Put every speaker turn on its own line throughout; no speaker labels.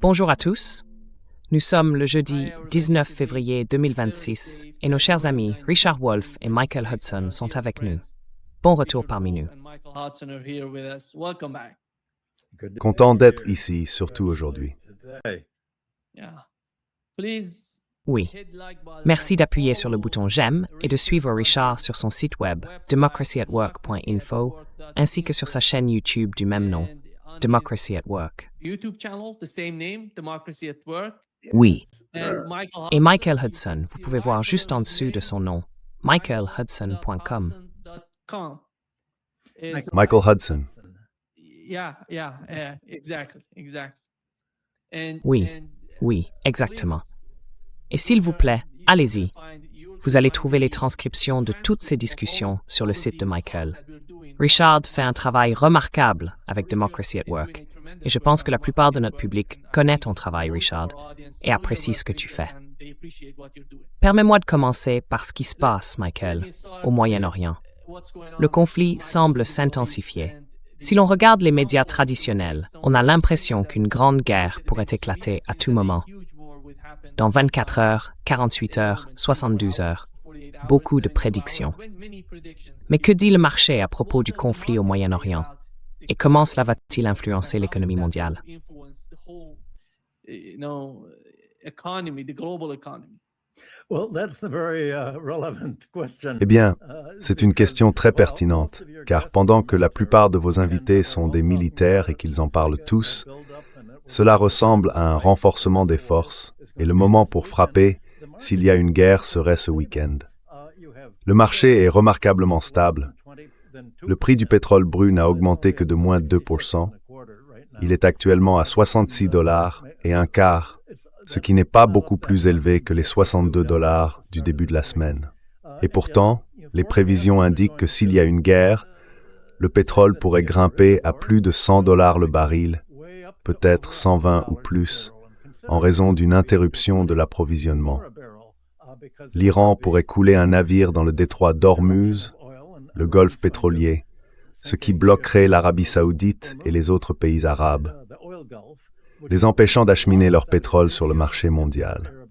Bonjour à tous. Nous sommes le jeudi 19 février 2026 et nos chers amis Richard Wolff et Michael Hudson sont avec nous. Bon retour parmi nous.
Content d'être ici, surtout aujourd'hui.
Oui. Merci d'appuyer sur le bouton j'aime et de suivre Richard sur son site web democracyatwork.info ainsi que sur sa chaîne YouTube du même nom, Democracy at Work. Oui. Et Michael Hudson, vous pouvez voir juste en dessous de son nom, michaelhudson.com.
Michael Hudson.
Oui, exactement. Et s'il vous plaît, allez-y. Vous allez trouver les transcriptions de toutes ces discussions sur le site de Michael. Richard fait un travail remarquable avec Democracy at Work, et je pense que la plupart de notre public connaît ton travail, Richard, et apprécie ce que tu fais. Permets-moi de commencer par ce qui se passe, Michael, au Moyen-Orient. Le conflit semble s'intensifier. Si l'on regarde les médias traditionnels, on a l'impression qu'une grande guerre pourrait éclater à tout moment. Dans 24 heures, 48 heures, 72 heures. Beaucoup de prédictions. Mais que dit le marché à propos du conflit au Moyen-Orient? Et comment cela va-t-il influencer l'économie mondiale?
Eh bien, c'est une question très pertinente, car pendant que la plupart de vos invités sont des militaires et qu'ils en parlent tous, cela ressemble à un renforcement des forces, et le moment pour frapper, s'il y a une guerre, serait ce week-end. Le marché est remarquablement stable. Le prix du pétrole brut n'a augmenté que de moins 2%. Il est actuellement à $66 et un quart, ce qui n'est pas beaucoup plus élevé que les $62 du début de la semaine. Et pourtant, les prévisions indiquent que s'il y a une guerre, le pétrole pourrait grimper à plus de $100 le baril, peut-être 120 ou plus, en raison d'une interruption de l'approvisionnement. L'Iran pourrait couler un navire dans le détroit d'Ormuz, le golfe pétrolier, ce qui bloquerait l'Arabie saoudite et les autres pays arabes, les empêchant d'acheminer leur pétrole sur le marché mondial.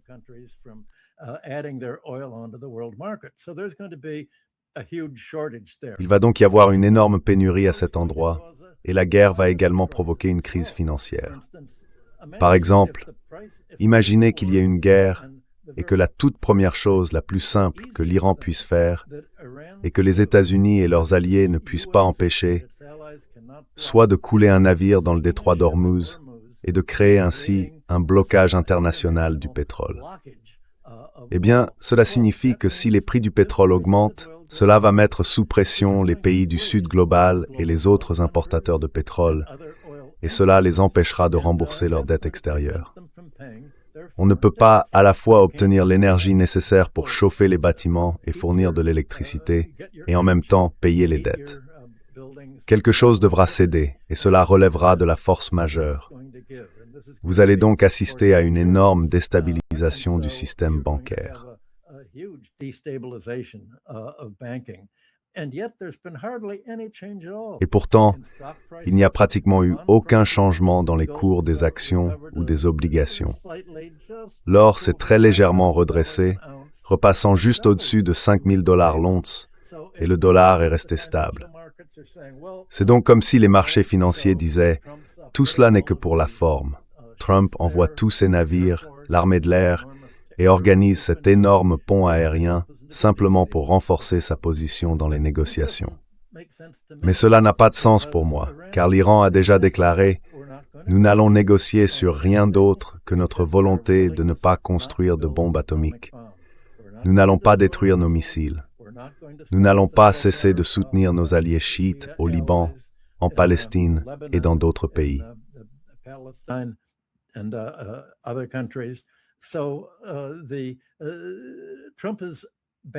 Il va donc y avoir une énorme pénurie à cet endroit, et la guerre va également provoquer une crise financière. Par exemple, imaginez qu'il y ait une guerre et que la toute première chose, la plus simple que l'Iran puisse faire, et que les États-Unis et leurs alliés ne puissent pas empêcher, soit de couler un navire dans le détroit d'Ormuz et de créer ainsi un blocage international du pétrole. Eh bien, cela signifie que si les prix du pétrole augmentent, cela va mettre sous pression les pays du Sud global et les autres importateurs de pétrole, et cela les empêchera de rembourser leurs dettes extérieures. On ne peut pas à la fois obtenir l'énergie nécessaire pour chauffer les bâtiments et fournir de l'électricité, et en même temps payer les dettes. Quelque chose devra céder, et cela relèvera de la force majeure. Vous allez donc assister à une énorme déstabilisation du système bancaire. Et pourtant, il n'y a pratiquement eu aucun changement dans les cours des actions ou des obligations. L'or s'est très légèrement redressé, repassant juste au-dessus de $5 000 l'once, et le dollar est resté stable. C'est donc comme si les marchés financiers disaient « Tout cela n'est que pour la forme. Trump envoie tous ses navires, l'armée de l'air, et organise cet énorme pont aérien simplement pour renforcer sa position dans les négociations. » Mais cela n'a pas de sens pour moi, car l'Iran a déjà déclaré « Nous n'allons négocier sur rien d'autre que notre volonté de ne pas construire de bombes atomiques. Nous n'allons pas détruire nos missiles. Nous n'allons pas cesser de soutenir nos alliés chiites au Liban, en Palestine et dans d'autres pays. »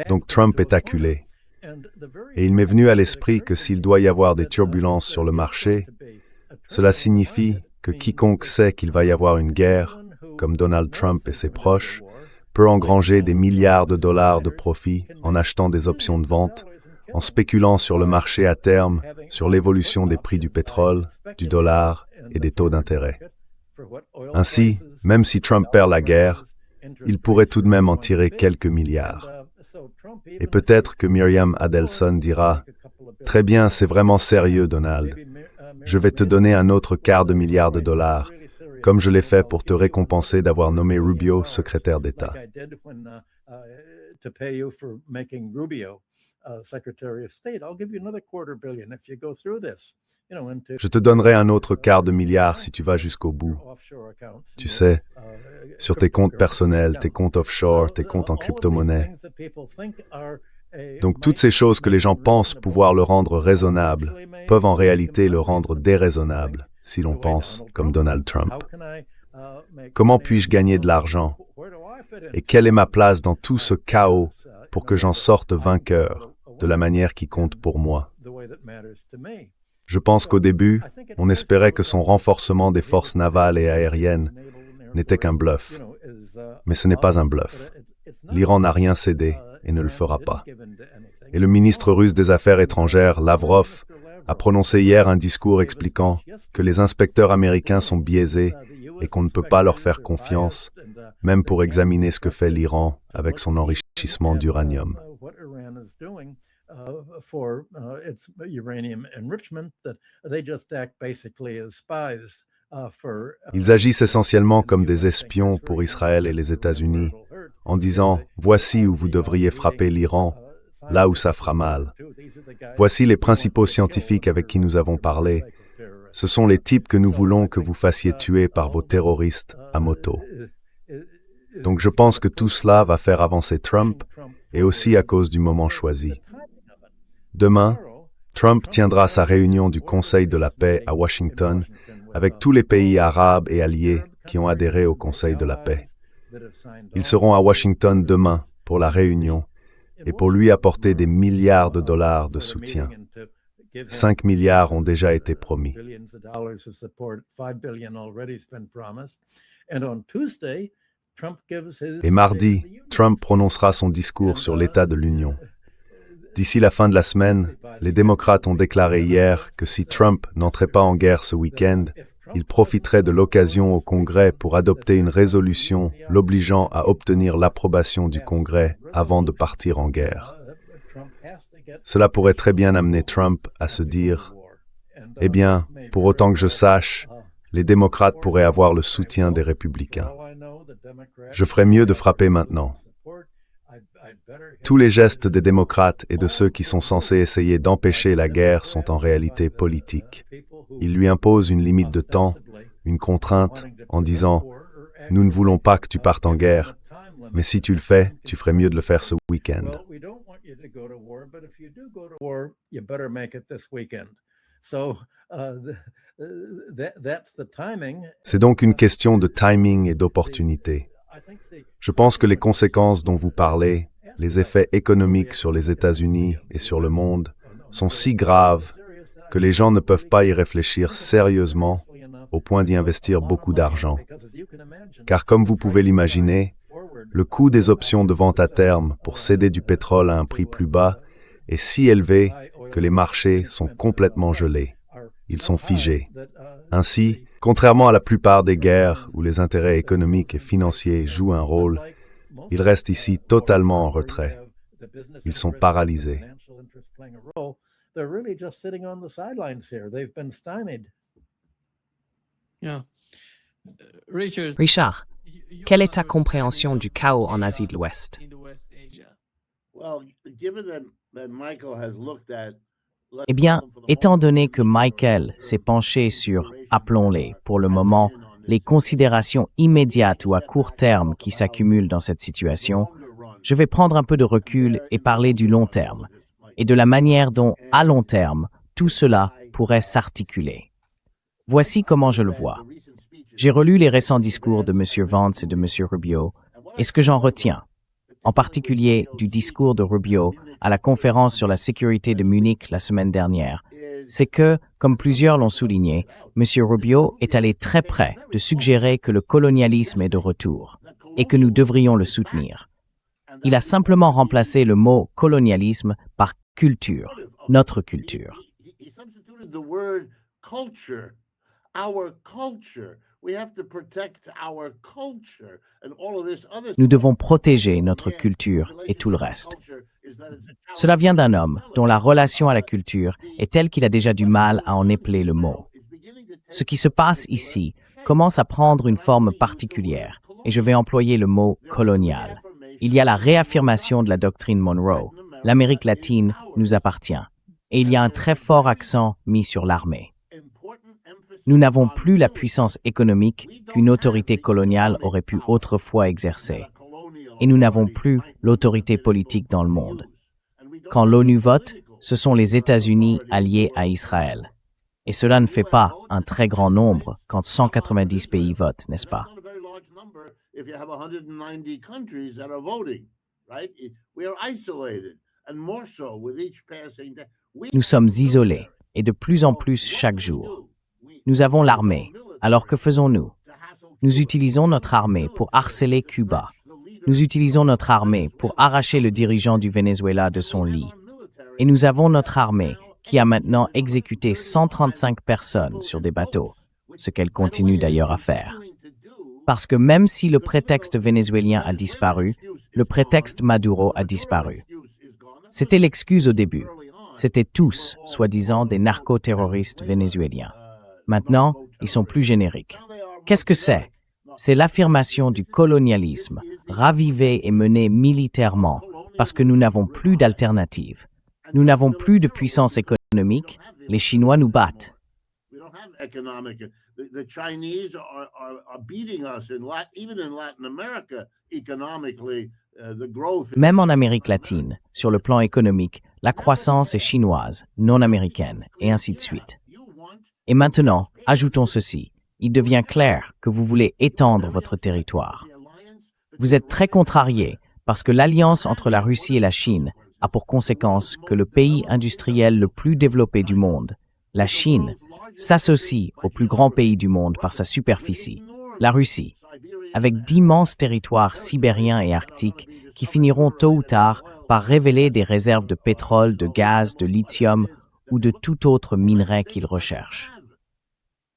Donc Trump est acculé. Et il m'est venu à l'esprit que s'il doit y avoir des turbulences sur le marché, cela signifie que quiconque sait qu'il va y avoir une guerre, comme Donald Trump et ses proches, peut engranger des milliards de dollars de profit en achetant des options de vente, en spéculant sur le marché à terme, sur l'évolution des prix du pétrole, du dollar et des taux d'intérêt. Ainsi, même si Trump perd la guerre, il pourrait tout de même en tirer quelques milliards. Et peut-être que Miriam Adelson dira « Très bien, c'est vraiment sérieux, Donald. Je vais te donner un autre $250 million, comme je l'ai fait pour te récompenser d'avoir nommé Rubio secrétaire d'État. » Je te donnerai un autre $250 million si tu vas jusqu'au bout. Tu sais, sur tes comptes personnels, tes comptes offshore, tes comptes en crypto-monnaie. Donc toutes ces choses que les gens pensent pouvoir le rendre raisonnable peuvent en réalité le rendre déraisonnable, si l'on pense comme Donald Trump. Comment puis-je gagner de l'argent? Et quelle est ma place dans tout ce chaos pour que j'en sorte vainqueur, de la manière qui compte pour moi? Je pense qu'au début, on espérait que son renforcement des forces navales et aériennes n'était qu'un bluff. Mais ce n'est pas un bluff. L'Iran n'a rien cédé et ne le fera pas. Et le ministre russe des Affaires étrangères, Lavrov, a prononcé hier un discours expliquant que les inspecteurs américains sont biaisés et qu'on ne peut pas leur faire confiance, même pour examiner ce que fait l'Iran avec son enrichissement d'uranium. Ils agissent essentiellement comme des espions pour Israël et les États-Unis, en disant « Voici où vous devriez frapper l'Iran, là où ça fera mal. Voici les principaux scientifiques avec qui nous avons parlé. Ce sont les types que nous voulons que vous fassiez tuer par vos terroristes à moto. » Donc je pense que tout cela va faire avancer Trump, et aussi à cause du moment choisi. Demain, Trump tiendra sa réunion du Conseil de la paix à Washington avec tous les pays arabes et alliés qui ont adhéré au Conseil de la paix. Ils seront à Washington demain pour la réunion et pour lui apporter des milliards de dollars de soutien. 5 milliards ont déjà été promis. Et mardi, Trump prononcera son discours sur l'état de l'Union. D'ici la fin de la semaine, les démocrates ont déclaré hier que si Trump n'entrait pas en guerre ce week-end, il profiterait de l'occasion au Congrès pour adopter une résolution l'obligeant à obtenir l'approbation du Congrès avant de partir en guerre. Cela pourrait très bien amener Trump à se dire « Eh bien, pour autant que je sache, les démocrates pourraient avoir le soutien des républicains. Je ferais mieux de frapper maintenant. » Tous les gestes des démocrates et de ceux qui sont censés essayer d'empêcher la guerre sont en réalité politiques. Ils lui imposent une limite de temps, une contrainte, en disant « Nous ne voulons pas que tu partes en guerre, mais si tu le fais, tu ferais mieux de le faire ce week-end. » C'est donc une question de timing et d'opportunité. Je pense que les conséquences dont vous parlez, les effets économiques sur les États-Unis et sur le monde, sont si graves que les gens ne peuvent pas y réfléchir sérieusement au point d'y investir beaucoup d'argent. Car comme vous pouvez l'imaginer, le coût des options de vente à terme pour céder du pétrole à un prix plus bas est si élevé que les marchés sont complètement gelés. Ils sont figés. Ainsi, contrairement à la plupart des guerres où les intérêts économiques et financiers jouent un rôle, ils restent ici totalement en retrait. Ils sont paralysés.
Richard, quelle est ta compréhension du chaos en Asie de l'Ouest?
Eh bien, étant donné que Michael s'est penché sur, appelons-les, pour le moment, les considérations immédiates ou à court terme qui s'accumulent dans cette situation, je vais prendre un peu de recul et parler du long terme, et de la manière dont, à long terme, tout cela pourrait s'articuler. Voici comment je le vois. J'ai relu les récents discours de M. Vance et de M. Rubio, et ce que j'en retiens, en particulier du discours de Rubio à la conférence sur la sécurité de Munich la semaine dernière, c'est que, comme plusieurs l'ont souligné, M. Rubio est allé très près de suggérer que le colonialisme est de retour et que nous devrions le soutenir. Il a simplement remplacé le mot colonialisme par culture, notre culture. Nous devons protéger notre culture et tout le reste. Cela vient d'un homme dont la relation à la culture est telle qu'il a déjà du mal à en épeler le mot. Ce qui se passe ici commence à prendre une forme particulière, et je vais employer le mot colonial. Il y a la réaffirmation de la doctrine Monroe. L'Amérique latine nous appartient. Et il y a un très fort accent mis sur l'armée. Nous n'avons plus la puissance économique qu'une autorité coloniale aurait pu autrefois exercer. Et nous n'avons plus l'autorité politique dans le monde. Quand l'ONU vote, ce sont les États-Unis alliés à Israël. Et cela ne fait pas un très grand nombre quand 190 pays votent, n'est-ce pas? Nous sommes isolés, et de plus en plus chaque jour. Nous avons l'armée, alors que faisons-nous? Nous utilisons notre armée pour harceler Cuba. Nous utilisons notre armée pour arracher le dirigeant du Venezuela de son lit. Et nous avons notre armée qui a maintenant exécuté 135 personnes sur des bateaux, ce qu'elle continue d'ailleurs à faire. Parce que même si le prétexte vénézuélien a disparu, le prétexte Maduro a disparu. C'était l'excuse au début. C'étaient tous, soi-disant, des narcoterroristes vénézuéliens. Maintenant, ils sont plus génériques. Qu'est-ce que c'est? C'est l'affirmation du colonialisme, ravivé et mené militairement, parce que nous n'avons plus d'alternative. Nous n'avons plus de puissance économique, les Chinois nous battent. Même en Amérique latine, sur le plan économique, la croissance est chinoise, non américaine, et ainsi de suite. Et maintenant, ajoutons ceci. Il devient clair que vous voulez étendre votre territoire. Vous êtes très contrarié parce que l'alliance entre la Russie et la Chine a pour conséquence que le pays industriel le plus développé du monde, la Chine, s'associe au plus grand pays du monde par sa superficie, la Russie, avec d'immenses territoires sibériens et arctiques qui finiront tôt ou tard par révéler des réserves de pétrole, de gaz, de lithium ou de tout autre minerai qu'ils recherchent.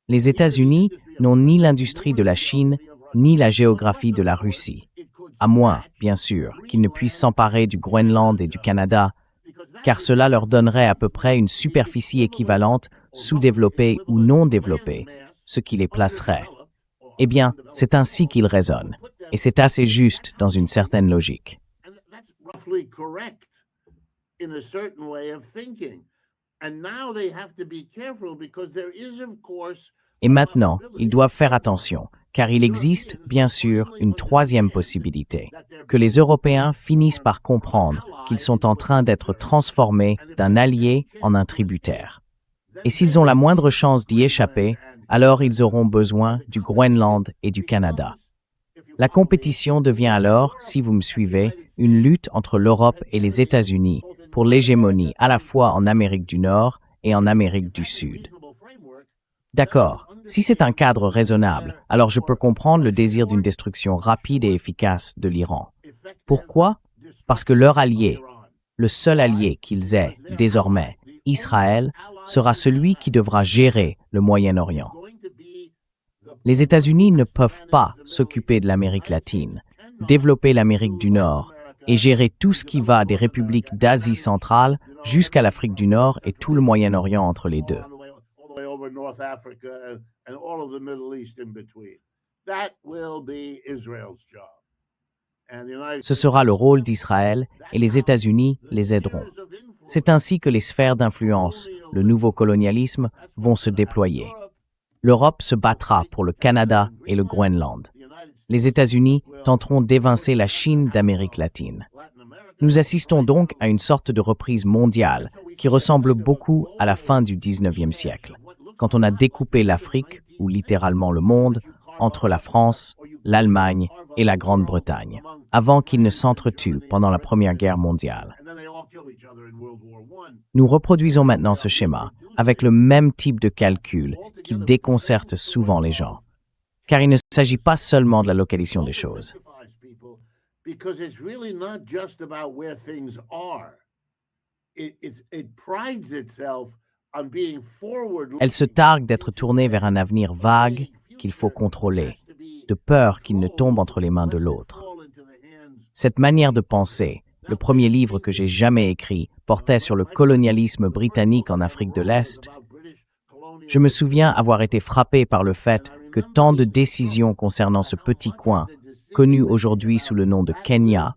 Les États-Unis n'ont ni l'industrie de la Chine, ni la géographie de la Russie, à moins, bien sûr, qu'ils ne puissent s'emparer du Groenland et du Canada, car cela leur donnerait à peu près une superficie équivalente, sous-développée ou non développée, ce qui les placerait. Eh bien, c'est ainsi qu'ils raisonnent, et c'est assez juste dans une certaine logique. Et maintenant, ils doivent faire attention, car il existe, bien sûr, une troisième possibilité, que les Européens finissent par comprendre qu'ils sont en train d'être transformés d'un allié en un tributaire. Et s'ils ont la moindre chance d'y échapper, alors ils auront besoin du Groenland et du Canada. La compétition devient alors, si vous me suivez, une lutte entre l'Europe et les États-Unis pour l'hégémonie à la fois en Amérique du Nord et en Amérique du Sud. D'accord, si c'est un cadre raisonnable, alors je peux comprendre le désir d'une destruction rapide et efficace de l'Iran. Pourquoi? Parce que leur allié, le seul allié qu'ils aient désormais, Israël, sera celui qui devra gérer le Moyen-Orient. Les États-Unis ne peuvent pas s'occuper de l'Amérique latine, développer l'Amérique du Nord et gérer tout ce qui va des républiques d'Asie centrale jusqu'à l'Afrique du Nord et tout le Moyen-Orient entre les deux. Ce sera le rôle d'Israël et les États-Unis les aideront. C'est ainsi que les sphères d'influence, le nouveau colonialisme, vont se déployer. L'Europe se battra pour le Canada et le Groenland. Les États-Unis tenteront d'évincer la Chine d'Amérique latine. Nous assistons donc à une sorte de reprise mondiale qui ressemble beaucoup à la fin du XIXe siècle, quand on a découpé l'Afrique, ou littéralement le monde, entre la France, l'Allemagne et la Grande-Bretagne, avant qu'ils ne s'entretuent pendant la Première Guerre mondiale. Nous reproduisons maintenant ce schéma avec le même type de calcul qui déconcerte souvent les gens, car il ne s'agit pas seulement de la localisation des choses. Elle se targue d'être tournée vers un avenir vague qu'il faut contrôler, de peur qu'il ne tombe entre les mains de l'autre. Cette manière de penser, le premier livre que j'ai jamais écrit, portait sur le colonialisme britannique en Afrique de l'Est. Je me souviens avoir été frappé par le fait que tant de décisions concernant ce petit coin, connu aujourd'hui sous le nom de Kenya,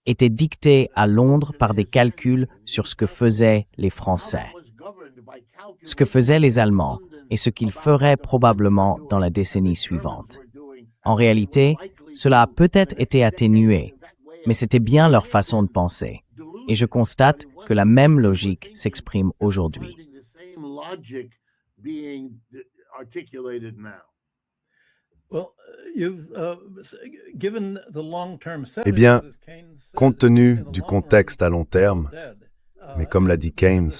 étaient dictées à Londres par des calculs sur ce que faisaient les Français, ce que faisaient les Allemands et ce qu'ils feraient probablement dans la décennie suivante. En réalité, cela a peut-être été atténué, mais c'était bien leur façon de penser. Et je constate que la même logique s'exprime aujourd'hui.
Eh bien, compte tenu du contexte à long terme, mais comme l'a dit Keynes,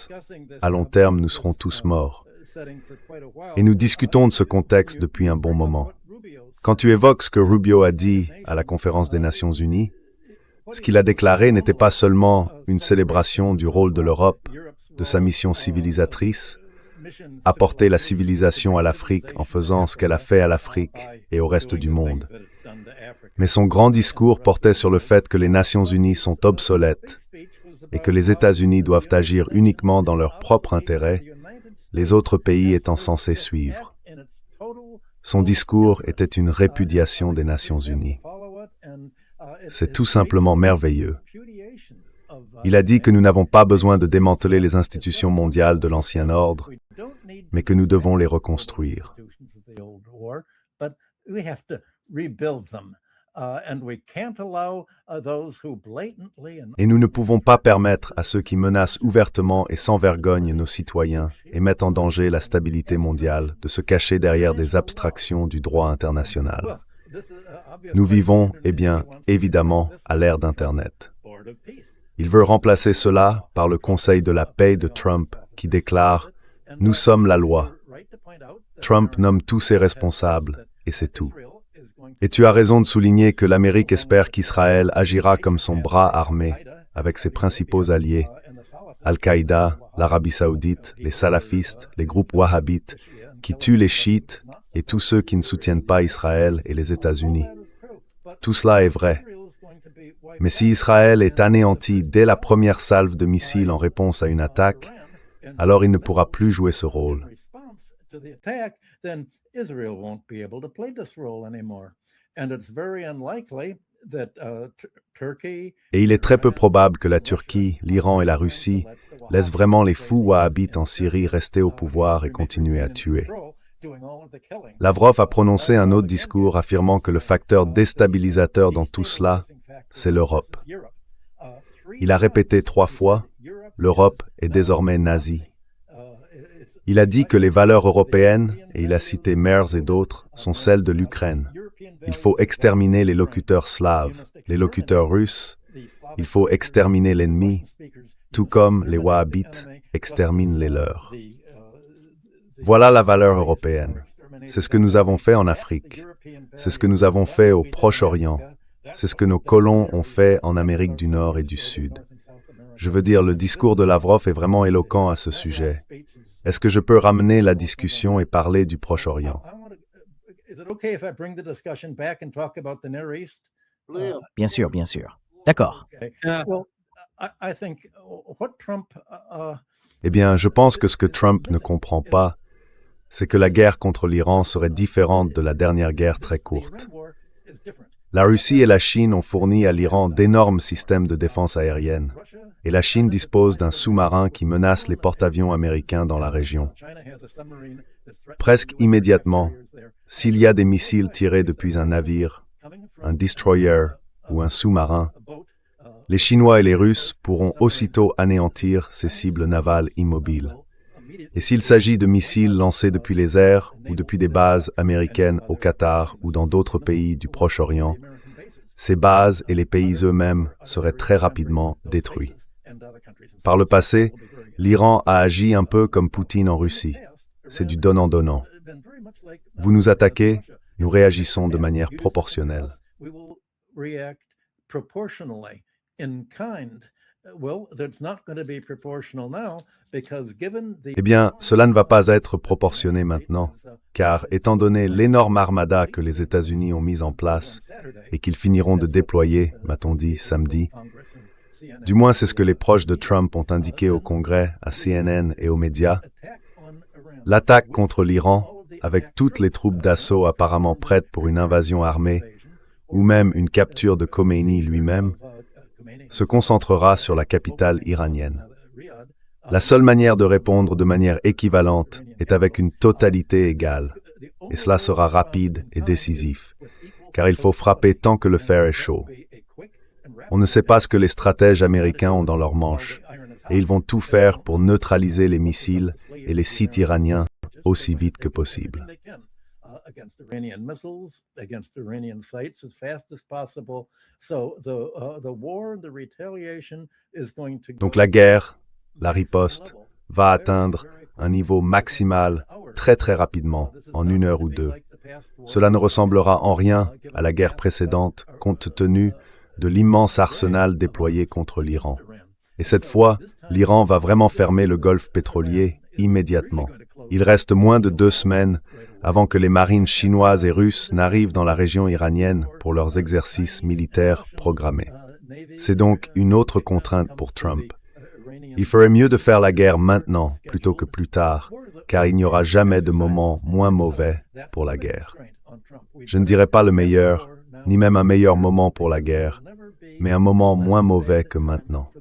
à long terme, nous serons tous morts. Et nous discutons de ce contexte depuis un bon moment. Quand tu évoques ce que Rubio a dit à la Conférence des Nations Unies, ce qu'il a déclaré n'était pas seulement une célébration du rôle de l'Europe, de sa mission civilisatrice, apporter la civilisation à l'Afrique en faisant ce qu'elle a fait à l'Afrique et au reste du monde. Mais son grand discours portait sur le fait que les Nations Unies sont obsolètes et que les États-Unis doivent agir uniquement dans leur propre intérêt, les autres pays étant censés suivre. Son discours était une répudiation des Nations Unies. C'est tout simplement merveilleux. Il a dit que nous n'avons pas besoin de démanteler les institutions mondiales de l'ancien ordre, mais que nous devons les reconstruire. Et nous ne pouvons pas permettre à ceux qui menacent ouvertement et sans vergogne nos citoyens et mettent en danger la stabilité mondiale de se cacher derrière des abstractions du droit international. Nous vivons, évidemment, à l'ère d'Internet. Il veut remplacer cela par le Conseil de la paix de Trump qui déclare « Nous sommes la loi ». Trump nomme tous ses responsables et c'est tout. Et tu as raison de souligner que l'Amérique espère qu'Israël agira comme son bras armé avec ses principaux alliés, Al-Qaïda, l'Arabie saoudite, les salafistes, les groupes wahhabites, qui tuent les chiites et tous ceux qui ne soutiennent pas Israël et les États-Unis. Tout cela est vrai. Mais si Israël est anéanti dès la première salve de missiles en réponse à une attaque, alors il ne pourra plus jouer ce rôle. Et il est très peu probable que la Turquie, l'Iran et la Russie laissent vraiment les fous wahhabites en Syrie rester au pouvoir et continuer à tuer. Lavrov a prononcé un autre discours affirmant que le facteur déstabilisateur dans tout cela, c'est l'Europe. Il a répété 3 fois, l'Europe est désormais nazie. Il a dit que les valeurs européennes, et il a cité Merz et d'autres, sont celles de l'Ukraine. Il faut exterminer les locuteurs slaves, les locuteurs russes, il faut exterminer l'ennemi, tout comme les wahhabites exterminent les leurs. Voilà la valeur européenne. C'est ce que nous avons fait en Afrique. C'est ce que nous avons fait au Proche-Orient. C'est ce que nos colons ont fait en Amérique du Nord et du Sud. Je veux dire, le discours de Lavrov est vraiment éloquent à ce sujet. Est-ce que je peux ramener la discussion et parler du Proche-Orient?
Bien sûr, bien sûr. D'accord.
Eh bien, je pense que ce que Trump ne comprend pas, c'est que la guerre contre l'Iran serait différente de la dernière guerre très courte. La Russie et la Chine ont fourni à l'Iran d'énormes systèmes de défense aérienne, et la Chine dispose d'un sous-marin qui menace les porte-avions américains dans la région. Presque immédiatement, s'il y a des missiles tirés depuis un navire, un destroyer ou un sous-marin, les Chinois et les Russes pourront aussitôt anéantir ces cibles navales immobiles. Et s'il s'agit de missiles lancés depuis les airs ou depuis des bases américaines au Qatar ou dans d'autres pays du Proche-Orient, ces bases et les pays eux-mêmes seraient très rapidement détruits. Par le passé, l'Iran a agi un peu comme Poutine en Russie. C'est du donnant-donnant. Vous nous attaquez, nous réagissons de manière proportionnelle. Eh bien, cela ne va pas être proportionné maintenant, car étant donné l'énorme armada que les États-Unis ont mise en place et qu'ils finiront de déployer, m'a-t-on dit, samedi, du moins c'est ce que les proches de Trump ont indiqué au Congrès, à CNN et aux médias, l'attaque contre l'Iran, avec toutes les troupes d'assaut apparemment prêtes pour une invasion armée, ou même une capture de Khomeini lui-même, se concentrera sur la capitale iranienne. La seule manière de répondre de manière équivalente est avec une totalité égale, et cela sera rapide et décisif, car il faut frapper tant que le fer est chaud. On ne sait pas ce que les stratèges américains ont dans leurs manches, et ils vont tout faire pour neutraliser les missiles et les sites iraniens aussi vite que possible. Donc la guerre, la riposte, va atteindre un niveau maximal très rapidement, en 1 heure ou 2. Cela ne ressemblera en rien à la guerre précédente, compte tenu de l'immense arsenal déployé contre l'Iran. Et cette fois, l'Iran va vraiment fermer le golfe pétrolier immédiatement. Il reste moins de 2 semaines avant que les marines chinoises et russes n'arrivent dans la région iranienne pour leurs exercices militaires programmés. C'est donc une autre contrainte pour Trump. Il ferait mieux de faire la guerre maintenant plutôt que plus tard, car il n'y aura jamais de moment moins mauvais pour la guerre. Je ne dirais pas le meilleur, ni même un meilleur moment pour la guerre, mais un moment moins mauvais que maintenant.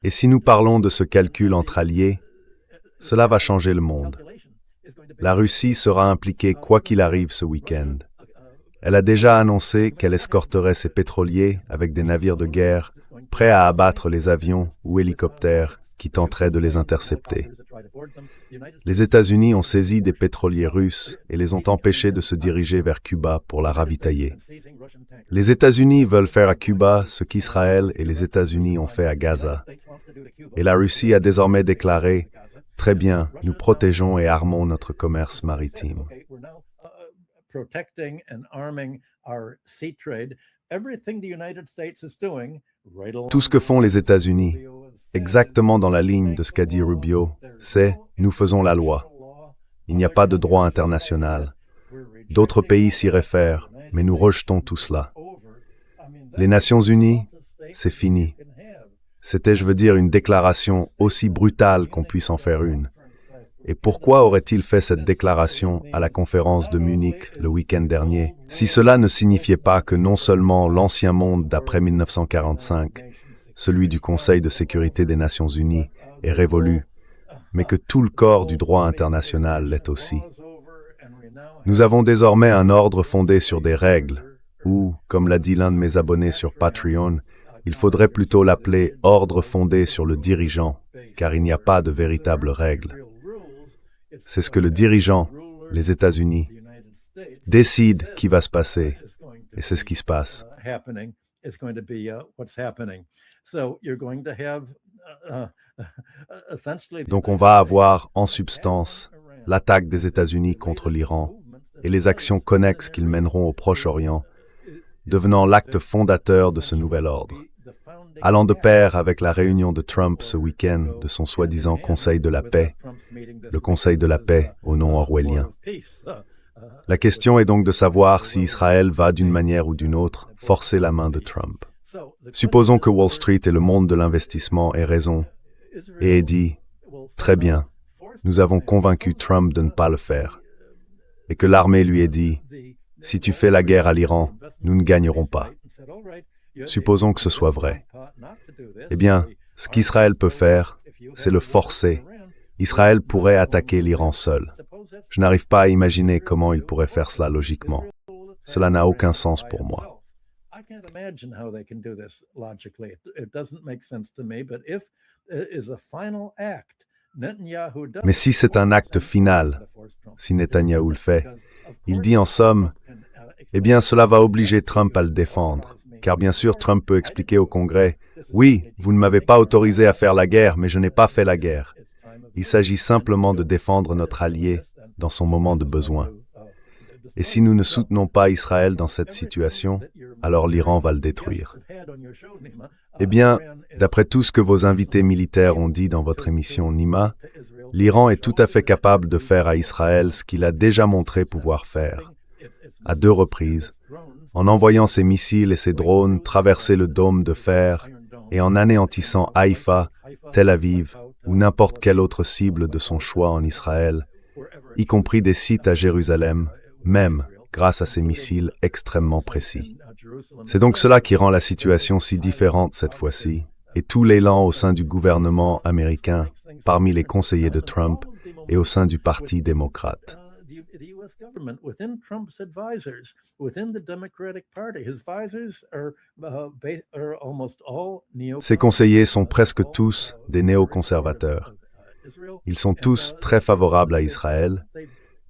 Et si nous parlons de ce calcul entre alliés, cela va changer le monde. La Russie sera impliquée quoi qu'il arrive ce week-end. Elle a déjà annoncé qu'elle escorterait ses pétroliers avec des navires de guerre prêts à abattre les avions ou hélicoptères qui tenteraient de les intercepter. Les États-Unis ont saisi des pétroliers russes et les ont empêchés de se diriger vers Cuba pour la ravitailler. Les États-Unis veulent faire à Cuba ce qu'Israël et les États-Unis ont fait à Gaza. Et la Russie a désormais déclaré « Très bien, nous protégeons et armons notre commerce maritime ». Tout ce que font les États-Unis, exactement dans la ligne de ce qu'a dit Rubio, c'est « nous faisons la loi ». Il n'y a pas de droit international. D'autres pays s'y réfèrent, mais nous rejetons tout cela. Les Nations Unies, c'est fini. C'était, je veux dire, une déclaration aussi brutale qu'on puisse en faire une. Et pourquoi aurait-il fait cette déclaration à la conférence de Munich le week-end dernier, si cela ne signifiait pas que non seulement l'ancien monde d'après 1945, celui du Conseil de sécurité des Nations Unies, est révolu, mais que tout le corps du droit international l'est aussi. Nous avons désormais un ordre fondé sur des règles, ou, comme l'a dit l'un de mes abonnés sur Patreon, il faudrait plutôt l'appeler ordre fondé sur le dirigeant, car il n'y a pas de véritables règles. C'est ce que le dirigeant, les États-Unis, décide qui va se passer, et c'est ce qui se passe. Donc on va avoir, en substance, l'attaque des États-Unis contre l'Iran et les actions connexes qu'ils mèneront au Proche-Orient, devenant l'acte fondateur de ce nouvel ordre, allant de pair avec la réunion de Trump ce week-end de son soi-disant Conseil de la paix, le Conseil de la paix au nom orwellien. La question est donc de savoir si Israël va d'une manière ou d'une autre forcer la main de Trump. Supposons que Wall Street et le monde de l'investissement aient raison et aient dit « Très bien, nous avons convaincu Trump de ne pas le faire » et que l'armée lui ait dit « Si tu fais la guerre à l'Iran, nous ne gagnerons pas ». Supposons que ce soit vrai. Eh bien, ce qu'Israël peut faire, c'est le forcer. Israël pourrait attaquer l'Iran seul. Je n'arrive pas à imaginer comment il pourrait faire cela logiquement. Cela n'a aucun sens pour moi. Mais si c'est un acte final, si Netanyahou le fait, il dit en somme, eh bien cela va obliger Trump à le défendre. Car bien sûr, Trump peut expliquer au Congrès, « Oui, vous ne m'avez pas autorisé à faire la guerre, mais je n'ai pas fait la guerre. Il s'agit simplement de défendre notre allié dans son moment de besoin. » Et si nous ne soutenons pas Israël dans cette situation, alors l'Iran va le détruire. Eh bien, d'après tout ce que vos invités militaires ont dit dans votre émission Nima, l'Iran est tout à fait capable de faire à Israël ce qu'il a déjà montré pouvoir faire, à 2 reprises, en envoyant ses missiles et ses drones traverser le dôme de fer et en anéantissant Haïfa, Tel Aviv ou n'importe quelle autre cible de son choix en Israël, y compris des sites à Jérusalem, même grâce à ces missiles extrêmement précis. C'est donc cela qui rend la situation si différente cette fois-ci, et tout l'élan au sein du gouvernement américain, parmi les conseillers de Trump et au sein du Parti démocrate. Ces conseillers sont presque tous des néoconservateurs. Ils sont tous très favorables à Israël,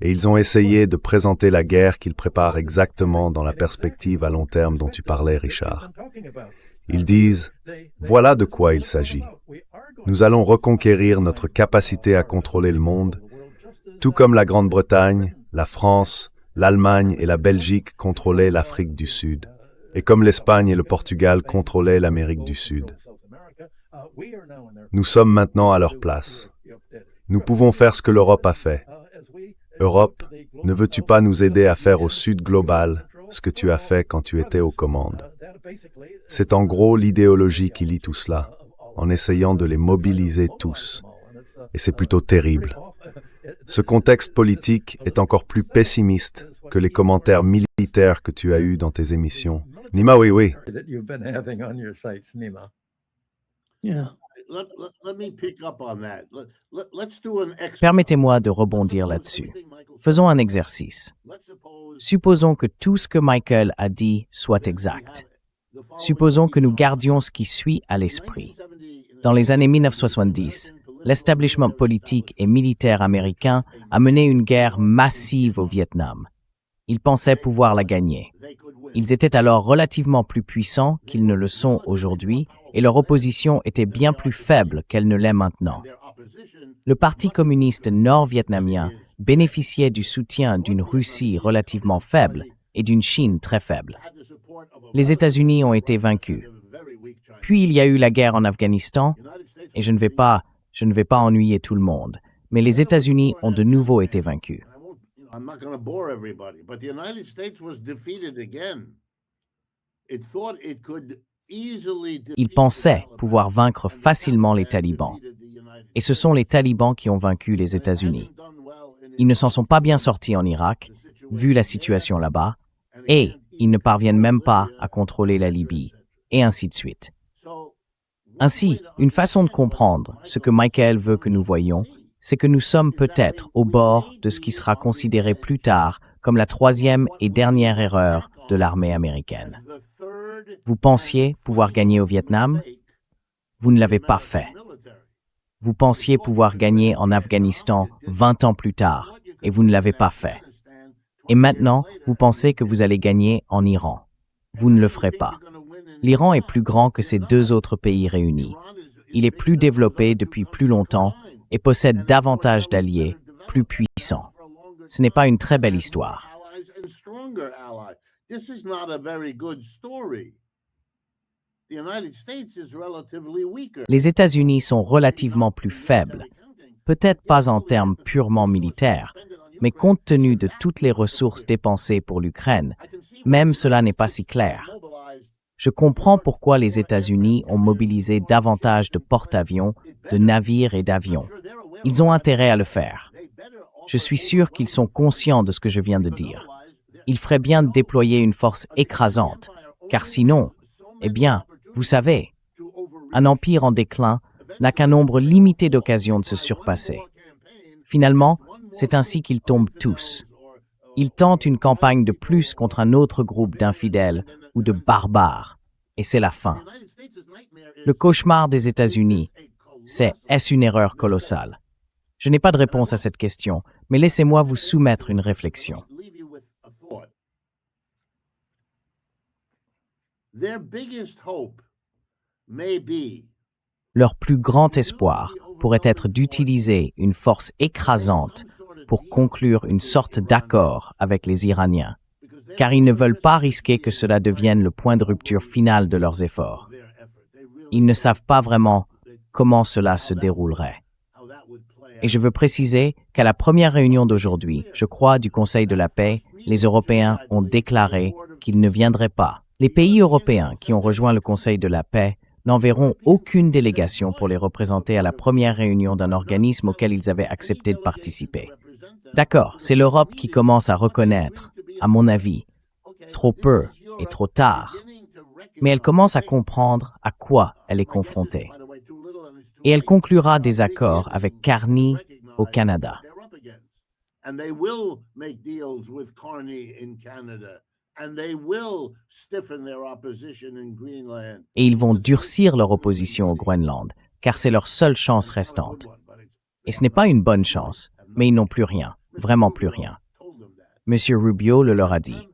et ils ont essayé de présenter la guerre qu'ils préparent exactement dans la perspective à long terme dont tu parlais, Richard. Ils disent, voilà de quoi il s'agit. Nous allons reconquérir notre capacité à contrôler le monde, tout comme la Grande-Bretagne, la France, l'Allemagne et la Belgique contrôlaient l'Afrique du Sud, et comme l'Espagne et le Portugal contrôlaient l'Amérique du Sud. Nous sommes maintenant à leur place. Nous pouvons faire ce que l'Europe a fait. Europe, ne veux-tu pas nous aider à faire au Sud global ce que tu as fait quand tu étais aux commandes? C'est en gros l'idéologie qui lie tout cela, en essayant de les mobiliser tous. Et c'est plutôt terrible. Ce contexte politique est encore plus pessimiste que les commentaires militaires que tu as eus dans tes émissions. Nima, oui.
Permettez-moi de rebondir là-dessus. Faisons un exercice. Supposons que tout ce que Michael a dit soit exact. Supposons que nous gardions ce qui suit à l'esprit. Dans les années 1970, l'establishment politique et militaire américain a mené une guerre massive au Vietnam. Ils pensaient pouvoir la gagner. Ils étaient alors relativement plus puissants qu'ils ne le sont aujourd'hui et leur opposition était bien plus faible qu'elle ne l'est maintenant. Le Parti communiste nord-vietnamien bénéficiait du soutien d'une Russie relativement faible et d'une Chine très faible. Les États-Unis ont été vaincus. Puis il y a eu la guerre en Afghanistan, et je ne vais pas ennuyer tout le monde, mais les États-Unis ont de nouveau été vaincus. Ils pensaient pouvoir vaincre facilement les talibans. Et ce sont les talibans qui ont vaincu les États-Unis. Ils ne s'en sont pas bien sortis en Irak, vu la situation là-bas, et ils ne parviennent même pas à contrôler la Libye, et ainsi de suite. Ainsi, une façon de comprendre ce que Michael veut que nous voyions, c'est que nous sommes peut-être au bord de ce qui sera considéré plus tard comme la 3e et dernière erreur de l'armée américaine. Vous pensiez pouvoir gagner au Vietnam? Vous ne l'avez pas fait. Vous pensiez pouvoir gagner en Afghanistan 20 ans plus tard, et vous ne l'avez pas fait. Et maintenant, vous pensez que vous allez gagner en Iran. Vous ne le ferez pas. L'Iran est plus grand que ces 2 autres pays réunis. Il est plus développé depuis plus longtemps et possède davantage d'alliés plus puissants. Ce n'est pas une très belle histoire. Les États-Unis sont relativement plus faibles, peut-être pas en termes purement militaires, mais compte tenu de toutes les ressources dépensées pour l'Ukraine, même cela n'est pas si clair. Je comprends pourquoi les États-Unis ont mobilisé davantage de porte-avions, de navires et d'avions. Ils ont intérêt à le faire. Je suis sûr qu'ils sont conscients de ce que je viens de dire. Il ferait bien de déployer une force écrasante, car sinon, eh bien, vous savez, un empire en déclin n'a qu'un nombre limité d'occasions de se surpasser. Finalement, c'est ainsi qu'ils tombent tous. Ils tentent une campagne de plus contre un autre groupe d'infidèles ou de barbares, et c'est la fin. Le cauchemar des États-Unis, c'est « est-ce une erreur colossale ?» Je n'ai pas de réponse à cette question, mais laissez-moi vous soumettre une réflexion. Leur plus grand espoir pourrait être d'utiliser une force écrasante pour conclure une sorte d'accord avec les Iraniens, car ils ne veulent pas risquer que cela devienne le point de rupture final de leurs efforts. Ils ne savent pas vraiment comment cela se déroulerait. Et je veux préciser qu'à la première réunion d'aujourd'hui, je crois, du Conseil de la paix, les Européens ont déclaré qu'ils ne viendraient pas. Les pays européens qui ont rejoint le Conseil de la paix n'enverront aucune délégation pour les représenter à la première réunion d'un organisme auquel ils avaient accepté de participer. D'accord, c'est l'Europe qui commence à reconnaître, à mon avis, trop peu et trop tard, mais elle commence à comprendre à quoi elle est confrontée. Et elle conclura des accords avec Carney au Canada. Et ils vont durcir leur opposition au Groenland, car c'est leur seule chance restante. Et ce n'est pas une bonne chance, mais ils n'ont plus rien, vraiment plus rien. Monsieur Rubio le leur a dit.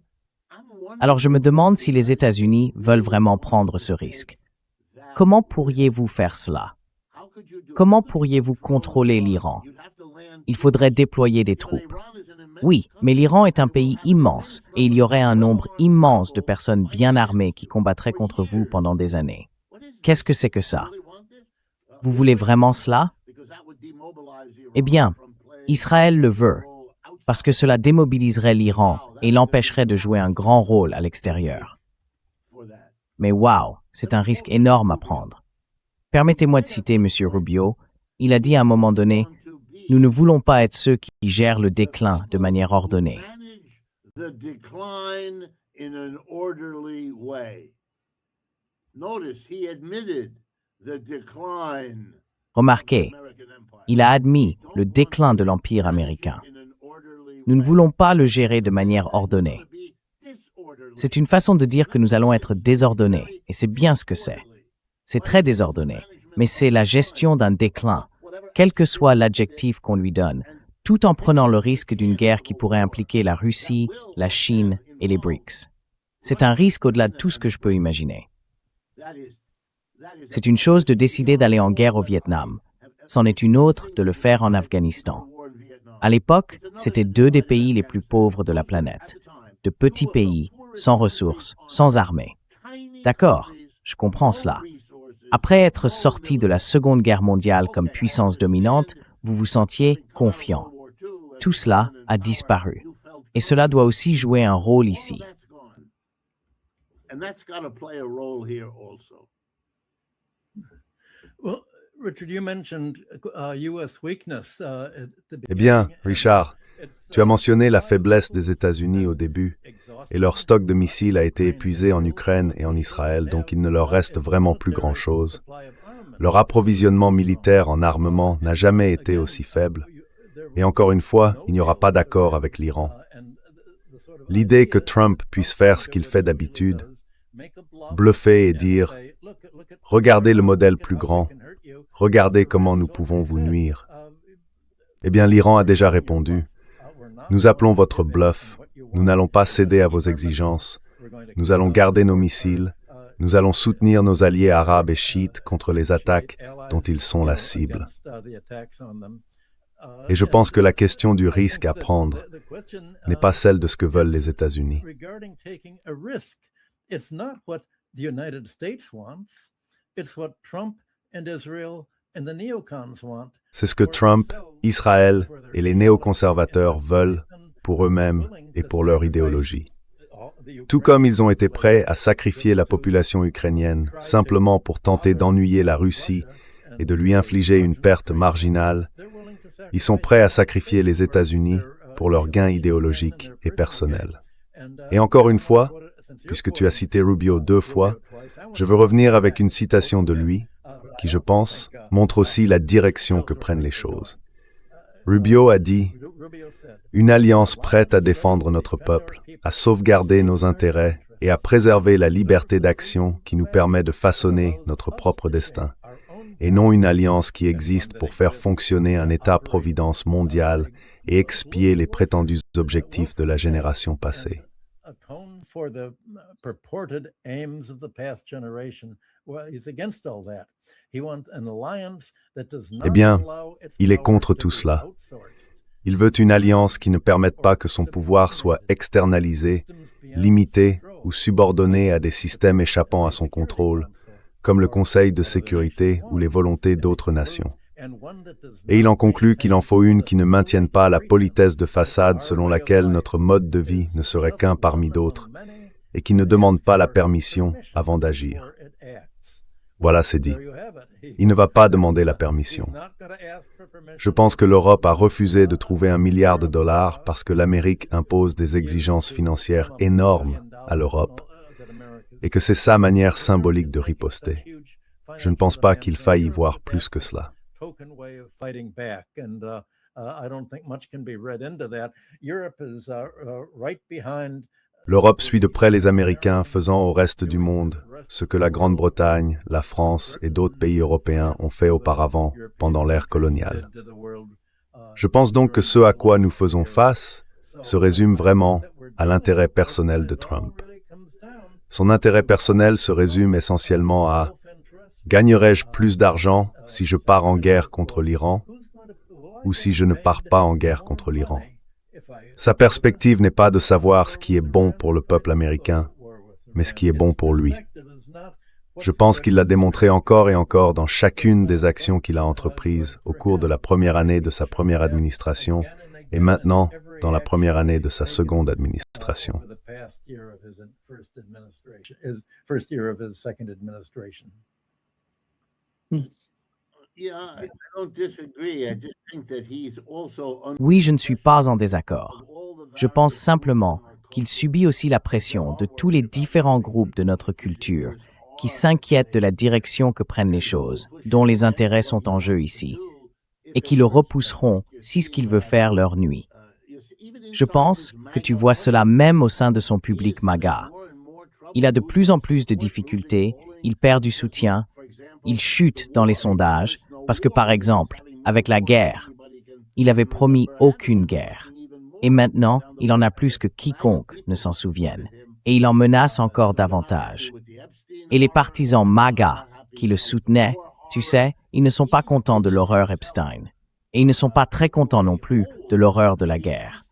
Alors je me demande si les États-Unis veulent vraiment prendre ce risque. Comment pourriez-vous faire cela? Comment pourriez-vous contrôler l'Iran? Il faudrait déployer des troupes. Oui, mais l'Iran est un pays immense et il y aurait un nombre immense de personnes bien armées qui combattraient contre vous pendant des années. Qu'est-ce que c'est que ça? Vous voulez vraiment cela? Eh bien, Israël le veut, parce que cela démobiliserait l'Iran et l'empêcherait de jouer un grand rôle à l'extérieur. Mais waouh, c'est un risque énorme à prendre. Permettez-moi de citer M. Rubio. Il a dit à un moment donné, « Nous ne voulons pas être ceux qui gèrent le déclin de manière ordonnée. » Remarquez, il a admis le déclin de l'Empire américain. Nous ne voulons pas le gérer de manière ordonnée. C'est une façon de dire que nous allons être désordonnés, et c'est bien ce que c'est. C'est très désordonné, mais c'est la gestion d'un déclin, quel que soit l'adjectif qu'on lui donne, tout en prenant le risque d'une guerre qui pourrait impliquer la Russie, la Chine et les BRICS. C'est un risque au-delà de tout ce que je peux imaginer. C'est une chose de décider d'aller en guerre au Vietnam. C'en est une autre de le faire en Afghanistan. À l'époque, c'étaient deux des pays les plus pauvres de la planète. De petits pays, sans ressources, sans armée. D'accord, je comprends cela. Après être sorti de la Seconde Guerre mondiale comme puissance dominante, vous vous sentiez confiant. Tout cela a disparu. Et cela doit aussi jouer un rôle ici.
Eh bien, Richard, tu as mentionné la faiblesse des États-Unis au début, et leur stock de missiles a été épuisé en Ukraine et en Israël, donc il ne leur reste vraiment plus grand-chose. Leur approvisionnement militaire en armement n'a jamais été aussi faible, et encore une fois, il n'y aura pas d'accord avec l'Iran. L'idée que Trump puisse faire ce qu'il fait d'habitude, bluffer et dire « Regardez le modèle plus grand, regardez comment nous pouvons vous nuire ». Eh bien, l'Iran a déjà répondu « Nous appelons votre bluff, nous n'allons pas céder à vos exigences, nous allons garder nos missiles, nous allons soutenir nos alliés arabes et chiites contre les attaques dont ils sont la cible. » Et je pense que la question du risque à prendre n'est pas celle de ce que veulent les États-Unis. C'est ce que Trump, Israël et les néoconservateurs veulent pour eux-mêmes et pour leur idéologie. Tout comme ils ont été prêts à sacrifier la population ukrainienne simplement pour tenter d'ennuyer la Russie et de lui infliger une perte marginale, ils sont prêts à sacrifier les États-Unis pour leurs gains idéologiques et personnels. Et encore une fois, puisque tu as cité Rubio 2 fois, je veux revenir avec une citation de lui, qui, je pense, montre aussi la direction que prennent les choses. Rubio a dit « Une alliance prête à défendre notre peuple, à sauvegarder nos intérêts et à préserver la liberté d'action qui nous permet de façonner notre propre destin, et non une alliance qui existe pour faire fonctionner un État-providence mondial et expier les prétendus objectifs de la génération passée. » Eh bien, il est contre tout cela. Il veut une alliance qui ne permette pas que son pouvoir soit externalisé, limité ou subordonné à des systèmes échappant à son contrôle, comme le Conseil de sécurité ou les volontés d'autres nations. Et il en conclut qu'il en faut une qui ne maintienne pas la politesse de façade selon laquelle notre mode de vie ne serait qu'un parmi d'autres, et qui ne demande pas la permission avant d'agir. Voilà, c'est dit. Il ne va pas demander la permission. Je pense que l'Europe a refusé de trouver $1 milliard parce que l'Amérique impose des exigences financières énormes à l'Europe et que c'est sa manière symbolique de riposter. Je ne pense pas qu'il faille y voir plus que cela. L'Europe suit de près les Américains, faisant au reste du monde ce que la Grande-Bretagne, la France et d'autres pays européens ont fait auparavant pendant l'ère coloniale. Je pense donc que ce à quoi nous faisons face se résume vraiment à l'intérêt personnel de Trump. Son intérêt personnel se résume essentiellement à « gagnerai-je plus d'argent si je pars en guerre contre l'Iran ou si je ne pars pas en guerre contre l'Iran ?» Sa perspective n'est pas de savoir ce qui est bon pour le peuple américain, mais ce qui est bon pour lui. Je pense qu'il l'a démontré encore et encore dans chacune des actions qu'il a entreprises au cours de la première année de sa première administration et maintenant dans la première année de sa seconde administration.
Oui, je ne suis pas en désaccord. Je pense simplement qu'il subit aussi la pression de tous les différents groupes de notre culture qui s'inquiètent de la direction que prennent les choses, dont les intérêts sont en jeu ici, et qui le repousseront si ce qu'il veut faire leur nuit. Je pense que tu vois cela même au sein de son public MAGA. Il a de plus en plus de difficultés, il perd du soutien, il chute dans les sondages, parce que par exemple, avec la guerre, il avait promis aucune guerre. Et maintenant, il en a plus que quiconque ne s'en souvienne. Et il en menace encore davantage. Et les partisans MAGA qui le soutenaient, tu sais, ils ne sont pas contents de l'horreur Epstein. Et ils ne sont pas très contents non plus de l'horreur de la guerre.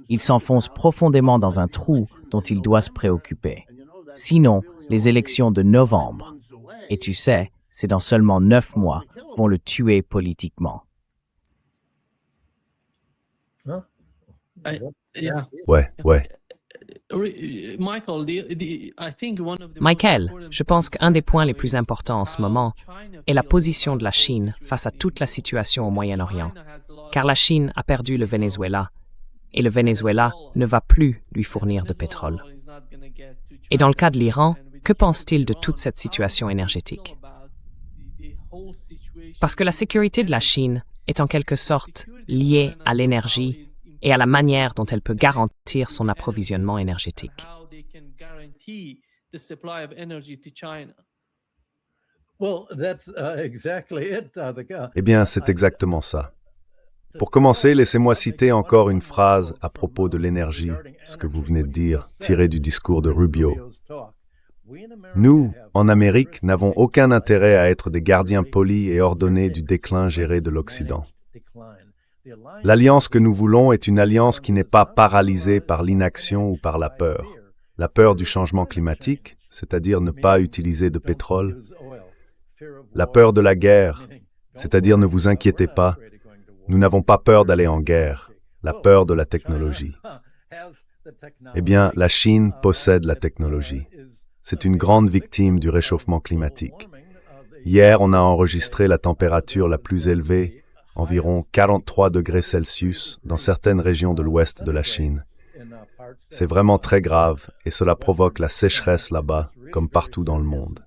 Ils s'enfoncent profondément dans un trou dont il doit se préoccuper. Sinon, les élections de novembre, et tu sais, c'est dans seulement 9 mois, vont le tuer politiquement.
Ouais.
Michael, je pense qu'un des points les plus importants en ce moment est la position de la Chine face à toute la situation au Moyen-Orient, car la Chine a perdu le Venezuela, et le Venezuela ne va plus lui fournir de pétrole. Et dans le cas de l'Iran, que pense-t-il de toute cette situation énergétique? Parce que la sécurité de la Chine est en quelque sorte liée à l'énergie et à la manière dont elle peut garantir son approvisionnement énergétique.
Eh bien, c'est exactement ça. Pour commencer, laissez-moi citer encore une phrase à propos de l'énergie, ce que vous venez de dire, tiré du discours de Rubio. Nous, en Amérique, n'avons aucun intérêt à être des gardiens polis et ordonnés du déclin géré de l'Occident. L'alliance que nous voulons est une alliance qui n'est pas paralysée par l'inaction ou par la peur du changement climatique, c'est-à-dire ne pas utiliser de pétrole, la peur de la guerre, c'est-à-dire ne vous inquiétez pas, nous n'avons pas peur d'aller en guerre, la peur de la technologie. Eh bien, la Chine possède la technologie. C'est une grande victime du réchauffement climatique. Hier, on a enregistré la température la plus élevée, environ 43 degrés Celsius, dans certaines régions de l'ouest de la Chine. C'est vraiment très grave et cela provoque la sécheresse là-bas, comme partout dans le monde.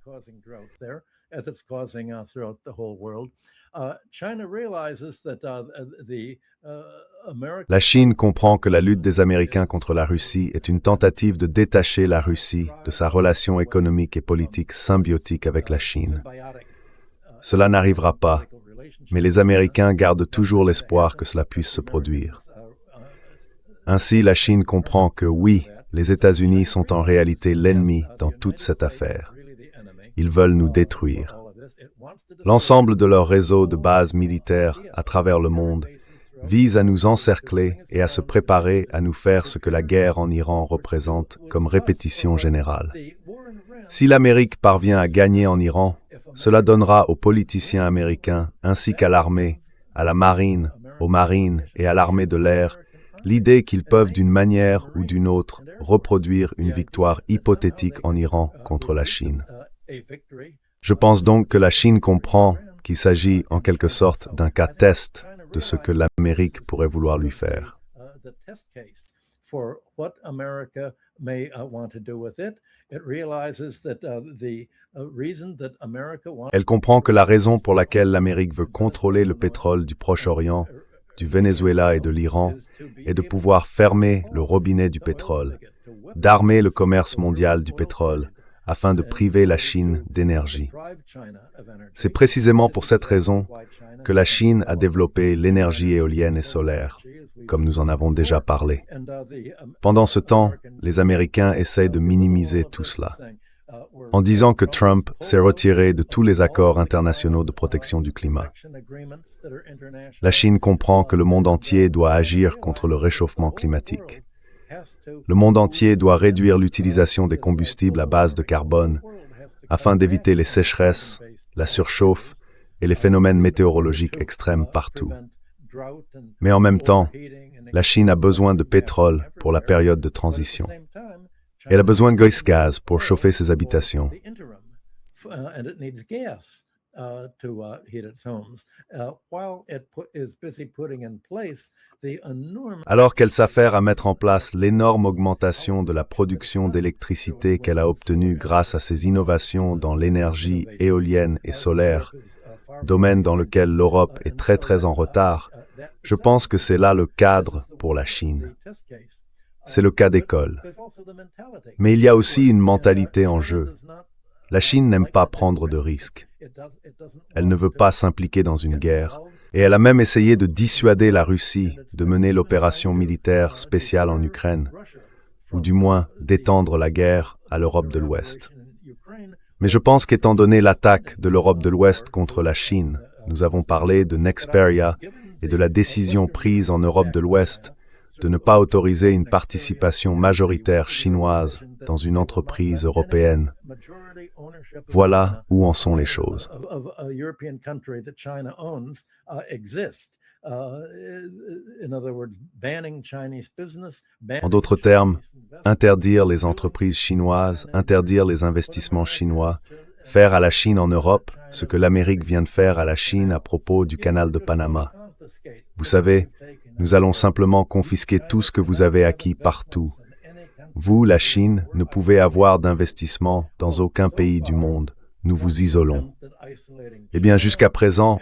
La Chine comprend que la lutte des Américains contre la Russie est une tentative de détacher la Russie de sa relation économique et politique symbiotique avec la Chine. Cela n'arrivera pas, mais les Américains gardent toujours l'espoir que cela puisse se produire. Ainsi, la Chine comprend que oui, les États-Unis sont en réalité l'ennemi dans toute cette affaire. Ils veulent nous détruire. L'ensemble de leur réseau de bases militaires à travers le monde vise à nous encercler et à se préparer à nous faire ce que la guerre en Iran représente comme répétition générale. Si l'Amérique parvient à gagner en Iran, cela donnera aux politiciens américains ainsi qu'à l'armée, à la marine, aux marines et à l'armée de l'air l'idée qu'ils peuvent d'une manière ou d'une autre reproduire une victoire hypothétique en Iran contre la Chine. Je pense donc que la Chine comprend qu'il s'agit en quelque sorte d'un cas test de ce que l'Amérique pourrait vouloir lui faire. Elle comprend que la raison pour laquelle l'Amérique veut contrôler le pétrole du Proche-Orient, du Venezuela et de l'Iran est de pouvoir fermer le robinet du pétrole, d'armer le commerce mondial du pétrole, afin de priver la Chine d'énergie. C'est précisément pour cette raison que la Chine a développé l'énergie éolienne et solaire, comme nous en avons déjà parlé. Pendant ce temps, les Américains essayent de minimiser tout cela, en disant que Trump s'est retiré de tous les accords internationaux de protection du climat. La Chine comprend que le monde entier doit agir contre le réchauffement climatique. Le monde entier doit réduire l'utilisation des combustibles à base de carbone afin d'éviter les sécheresses, la surchauffe et les phénomènes météorologiques extrêmes partout. Mais en même temps, la Chine a besoin de pétrole pour la période de transition. Elle a besoin de gaz pour chauffer ses habitations. Alors qu'elle s'affaire à mettre en place l'énorme augmentation de la production d'électricité qu'elle a obtenue grâce à ses innovations dans l'énergie éolienne et solaire, domaine dans lequel l'Europe est très en retard, je pense que c'est là le cadre pour la Chine. C'est le cas d'école. Mais il y a aussi une mentalité en jeu. La Chine n'aime pas prendre de risques. Elle ne veut pas s'impliquer dans une guerre, et elle a même essayé de dissuader la Russie de mener l'opération militaire spéciale en Ukraine, ou du moins d'étendre la guerre à l'Europe de l'Ouest. Mais je pense qu'étant donné l'attaque de l'Europe de l'Ouest contre la Chine, nous avons parlé de Nexperia et de la décision prise en Europe de l'Ouest de ne pas autoriser une participation majoritaire chinoise dans une entreprise européenne. Voilà où en sont les choses. En d'autres termes, interdire les entreprises chinoises, interdire les investissements chinois, faire à la Chine en Europe ce que l'Amérique vient de faire à la Chine à propos du canal de Panama. Vous savez, nous allons simplement confisquer tout ce que vous avez acquis partout. Vous, la Chine, ne pouvez avoir d'investissement dans aucun pays du monde. Nous vous isolons. Eh bien, jusqu'à présent,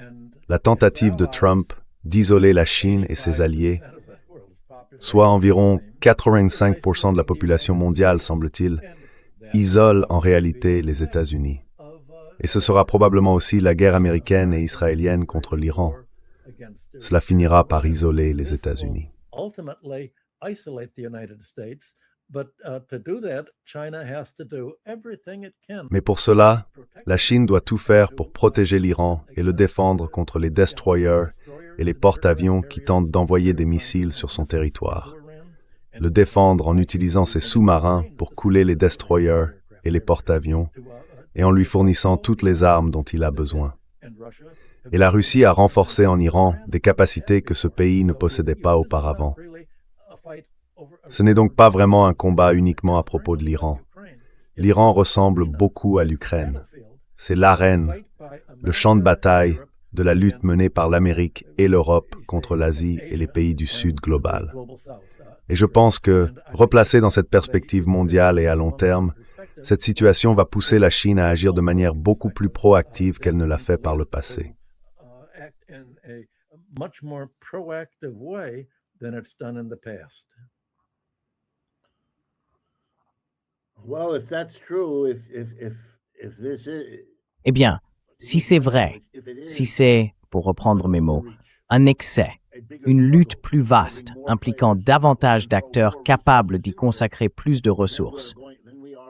la tentative de Trump d'isoler la Chine et ses alliés, soit environ 85% de la population mondiale, semble-t-il, isole en réalité les États-Unis. Et ce sera probablement aussi la guerre américaine et israélienne contre l'Iran. Cela finira par isoler les États-Unis. Mais pour cela, la Chine doit tout faire pour protéger l'Iran et le défendre contre les destroyers et les porte-avions qui tentent d'envoyer des missiles sur son territoire. Le défendre en utilisant ses sous-marins pour couler les destroyers et les porte-avions et en lui fournissant toutes les armes dont il a besoin. Et la Russie a renforcé en Iran des capacités que ce pays ne possédait pas auparavant. Ce n'est donc pas vraiment un combat uniquement à propos de l'Iran. L'Iran ressemble beaucoup à l'Ukraine. C'est l'arène, le champ de bataille de la lutte menée par l'Amérique et l'Europe contre l'Asie et les pays du Sud global. Et je pense que, replacée dans cette perspective mondiale et à long terme, cette situation va pousser la Chine à agir de manière beaucoup plus proactive qu'elle ne l'a fait par le passé.
Eh bien, si c'est vrai, si c'est, pour reprendre mes mots, un excès, une lutte plus vaste impliquant davantage d'acteurs capables d'y consacrer plus de ressources,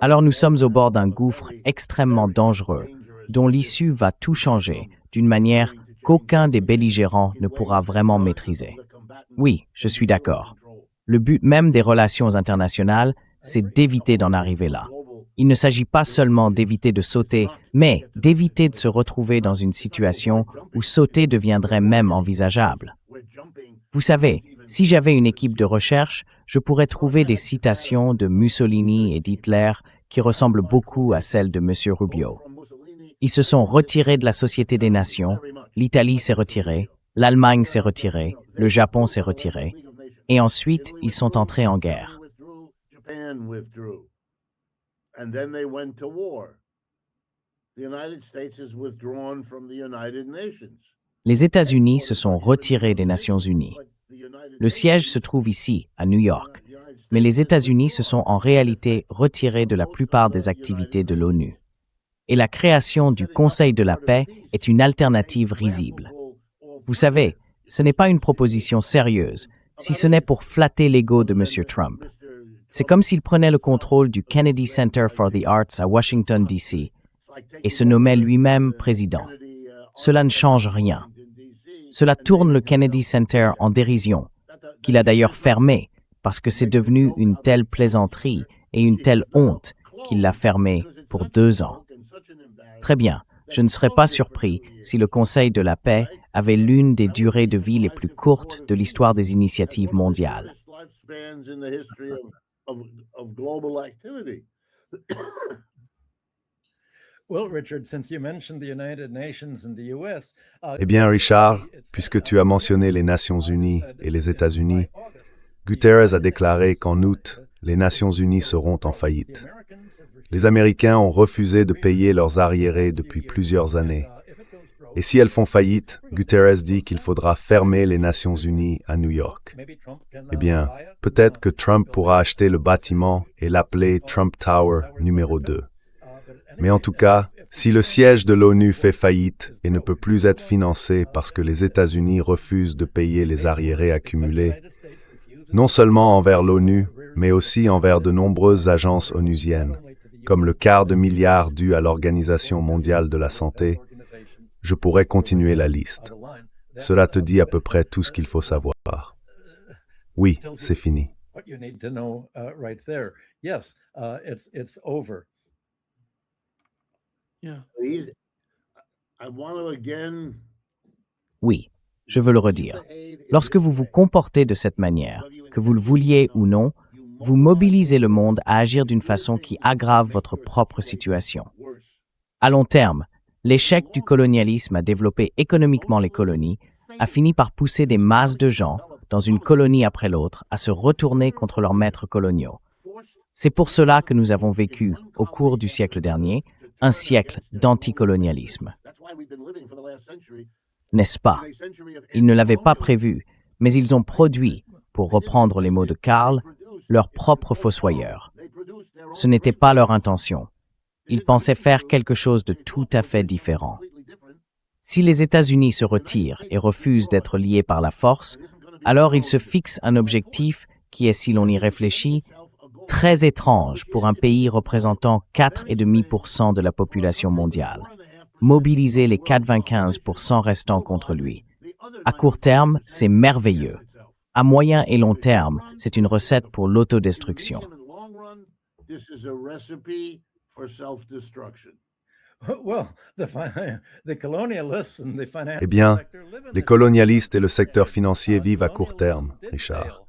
alors nous sommes au bord d'un gouffre extrêmement dangereux dont l'issue va tout changer d'une manière qu'aucun des belligérants ne pourra vraiment maîtriser. Oui, je suis d'accord. Le but même des relations internationales, c'est d'éviter d'en arriver là. Il ne s'agit pas seulement d'éviter de sauter, mais d'éviter de se retrouver dans une situation où sauter deviendrait même envisageable. Vous savez, si j'avais une équipe de recherche, je pourrais trouver des citations de Mussolini et d'Hitler qui ressemblent beaucoup à celles de M. Rubio. Ils se sont retirés de la Société des Nations, l'Italie s'est retirée, l'Allemagne s'est retirée, le Japon s'est retiré, et ensuite ils sont entrés en guerre. Les États-Unis se sont retirés des Nations Unies. Le siège se trouve ici, à New York, mais les États-Unis se sont en réalité retirés de la plupart des activités de l'ONU. Et la création du Conseil de la paix est une alternative risible. Vous savez, ce n'est pas une proposition sérieuse, si ce n'est pour flatter l'ego de M. Trump. C'est comme s'il prenait le contrôle du Kennedy Center for the Arts à Washington, D.C. et se nommait lui-même président. Cela ne change rien. Cela tourne le Kennedy Center en dérision, qu'il a d'ailleurs fermé parce que c'est devenu une telle plaisanterie et une telle honte qu'il l'a fermé pour 2 ans. Très bien, je ne serais pas surpris si le Conseil de la paix avait l'une des durées de vie les plus courtes de l'histoire des initiatives mondiales.
Eh bien, Richard, puisque tu as mentionné les Nations Unies et les États-Unis, Guterres a déclaré qu'en août, les Nations Unies seront en faillite. Les Américains ont refusé de payer leurs arriérés depuis plusieurs années. Et si elles font faillite, Guterres dit qu'il faudra fermer les Nations Unies à New York. Eh bien, peut-être que Trump pourra acheter le bâtiment et l'appeler Trump Tower numéro 2. Mais en tout cas, si le siège de l'ONU fait faillite et ne peut plus être financé parce que les États-Unis refusent de payer les arriérés accumulés, non seulement envers l'ONU, mais aussi envers de nombreuses agences onusiennes, comme le $250 million dû à l'Organisation mondiale de la santé, je pourrais continuer la liste. Cela te dit à peu près tout ce qu'il faut savoir. Oui, c'est fini.
Oui, je veux le redire. Lorsque vous vous comportez de cette manière, que vous le vouliez ou non, vous mobilisez le monde à agir d'une façon qui aggrave votre propre situation. À long terme, l'échec du colonialisme à développer économiquement les colonies a fini par pousser des masses de gens, dans une colonie après l'autre, à se retourner contre leurs maîtres coloniaux. C'est pour cela que nous avons vécu, au cours du siècle dernier, un siècle d'anticolonialisme. N'est-ce pas? Ils ne l'avaient pas prévu, mais ils ont produit, pour reprendre les mots de Karl, leur propre fossoyeur. Ce n'était pas leur intention. Ils pensaient faire quelque chose de tout à fait différent. Si les États-Unis se retirent et refusent d'être liés par la force, alors ils se fixent un objectif qui est, si l'on y réfléchit, très étrange pour un pays représentant 4,5% de la population mondiale. Mobiliser les 95% restants contre lui. À court terme, c'est merveilleux. À moyen et long terme, c'est une recette pour l'autodestruction.
Eh bien, les colonialistes et le secteur financier vivent à court terme, Richard.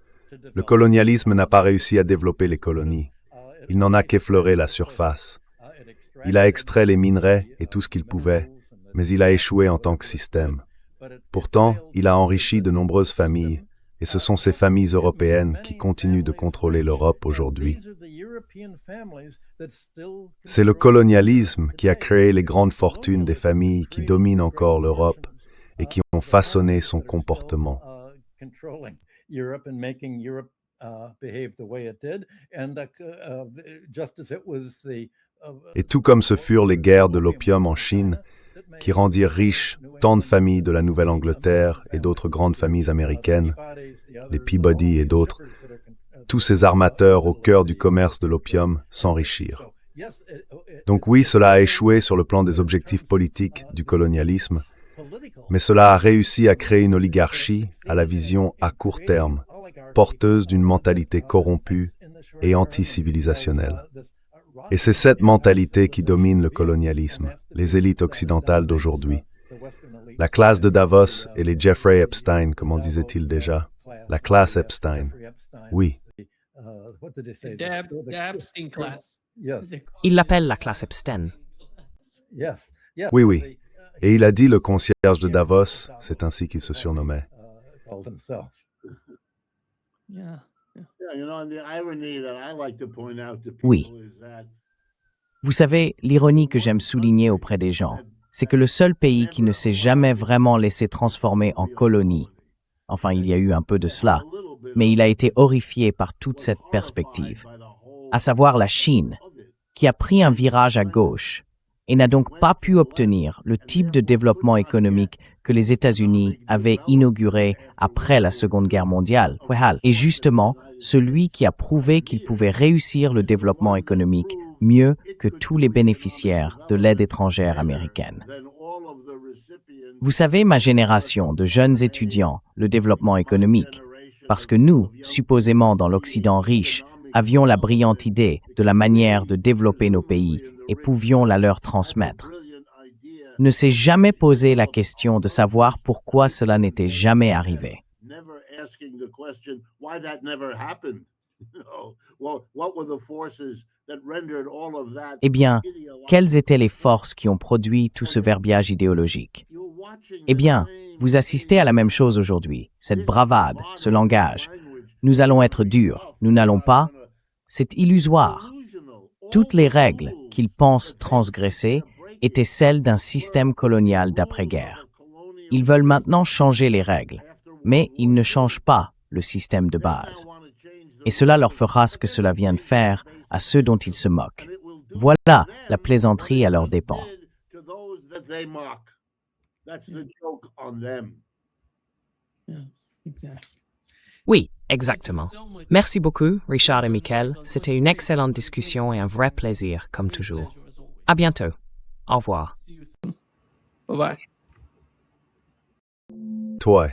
Le colonialisme n'a pas réussi à développer les colonies. Il n'en a qu'effleuré la surface. Il a extrait les minerais et tout ce qu'il pouvait, mais il a échoué en tant que système. Pourtant, il a enrichi de nombreuses familles, et ce sont ces familles européennes qui continuent de contrôler l'Europe aujourd'hui. C'est le colonialisme qui a créé les grandes fortunes des familles qui dominent encore l'Europe et qui ont façonné son comportement. Et tout comme ce furent les guerres de l'opium en Chine, qui rendirent riches tant de familles de la Nouvelle-Angleterre et d'autres grandes familles américaines, les Peabody et d'autres, tous ces armateurs au cœur du commerce de l'opium s'enrichirent. Donc oui, cela a échoué sur le plan des objectifs politiques du colonialisme, mais cela a réussi à créer une oligarchie à la vision à court terme, porteuse d'une mentalité corrompue et anti-civilisationnelle. Et c'est cette mentalité qui domine le colonialisme, les élites occidentales d'aujourd'hui. La classe de Davos et les Jeffrey Epstein, comment disait-il déjà? La classe Epstein. Oui.
Il l'appelle la classe Epstein.
Oui, oui. Et il a dit le concierge de Davos, c'est ainsi qu'il se surnommait.
Oui. Vous savez, l'ironie que j'aime souligner auprès des gens, c'est que le seul pays qui ne s'est jamais vraiment laissé transformer en colonie, enfin il y a eu un peu de cela, mais il a été horrifié par toute cette perspective, à savoir la Chine, qui a pris un virage à gauche et n'a donc pas pu obtenir le type de développement économique que les États-Unis avaient inauguré après la Seconde Guerre mondiale, et justement celui qui a prouvé qu'il pouvait réussir le développement économique mieux que tous les bénéficiaires de l'aide étrangère américaine. Vous savez, ma génération de jeunes étudiants, le développement économique, parce que nous, supposément dans l'Occident riche, avions la brillante idée de la manière de développer nos pays et pouvions la leur transmettre, ne s'est jamais posé la question de savoir pourquoi cela n'était jamais arrivé. Eh bien, quelles étaient les forces qui ont produit tout ce verbiage idéologique? Eh bien, vous assistez à la même chose aujourd'hui, cette bravade, ce langage. Nous allons être durs, nous n'allons pas. C'est illusoire. Toutes les règles qu'ils pensent transgresser étaient celles d'un système colonial d'après-guerre. Ils veulent maintenant changer les règles, mais ils ne changent pas le système de base. Et cela leur fera ce que cela vient de faire à ceux dont ils se moquent. Voilà la plaisanterie à leurs dépens.
Oui, exactement. Merci beaucoup, Richard et Michael. C'était une excellente discussion et un vrai plaisir, comme toujours. À bientôt. Au revoir.
Bye-bye.
Toi.